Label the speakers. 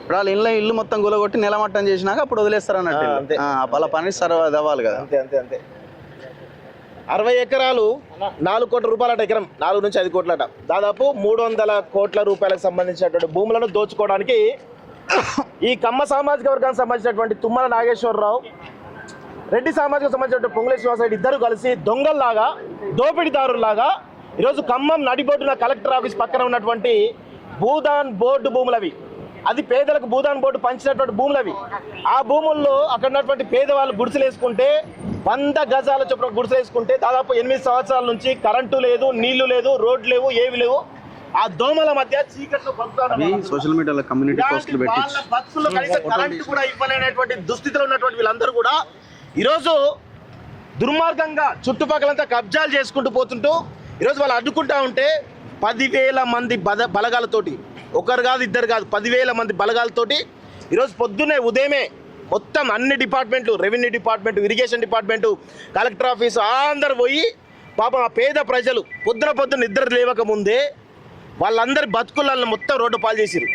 Speaker 1: ఇప్పుడు వాళ్ళు ఇల్లు మొత్తం గులగొట్టి నెలమట్టం చేసినాక అప్పుడు వదిలేస్తారు అన్నట్టు. వాళ్ళ పని సర్వ్ అవ్వాలి కదా.
Speaker 2: అంతే 60 ఎకరాలు 4 కోట్ల రూపాయలట ఎకరం, 4 నుంచి 5 కోట్లట, దాదాపు 300 కోట్ల రూపాయలకు సంబంధించినటువంటి భూములను దోచుకోవడానికి ఈ కమ్మ సామాజిక వర్గానికి సంబంధించినటువంటి తుమ్మల నాగేశ్వరరావు, రెడ్డి సామాజిక సంబంధించినటువంటి పొంగులేటి శ్రీనివాసరెడ్డి ఇద్దరు కలిసి దొంగల్లాగా, దోపిడీదారుల్లాగా ఈరోజు ఖమ్మం నడిబొడ్డున కలెక్టర్ ఆఫీస్ పక్కన ఉన్నటువంటి భూదాన్ బోర్డు భూములవి, అది పేదలకు భూదాన్ బోర్డు పంచినటువంటి భూములవి. ఆ భూముల్లో అక్కడ ఉన్నటువంటి పేదవాళ్ళు గుడిసెలు వేసుకుంటే 100 గజాల చొప్పున గుడిసెలు వేసుకుంటే దాదాపు 8 సంవత్సరాల నుంచి కరెంటు లేదు, నీళ్లు లేదు, రోడ్లు లేవు, ఏవి లేవు. ఆ దోమల మధ్య చీకట్లో
Speaker 1: సోషల్ మీడియాలో కమ్యూనిటీ పోస్టులు పెట్టి
Speaker 2: బస్సుల్లో కనీసం కరెంటు కూడా ఇవ్వలేనటువంటి దుస్థితిలో ఉన్నటువంటి వీళ్ళందరూ కూడా ఈరోజు దుర్మార్గంగా చుట్టుపక్కలంతా కబ్జాలు చేసుకుంటూ పోతుంటూ ఈరోజు వాళ్ళు అడ్డుకుంటా ఉంటే 10,000 మంది బలగాలతోటి, ఒకరు కాదు ఇద్దరు కాదు, 10,000 మంది బలగాలతోటి ఈరోజు పొద్దున్నే ఉదయమే మొత్తం అన్ని డిపార్ట్మెంట్లు, revenue department, irrigation department, collector office అందరు పోయి పాపం ఆ పేద ప్రజలు పొద్దున నిద్ర లేవక ముందే వాళ్ళందరి బతుకులను మొత్తం రోడ్డు పాలు చేసిరు.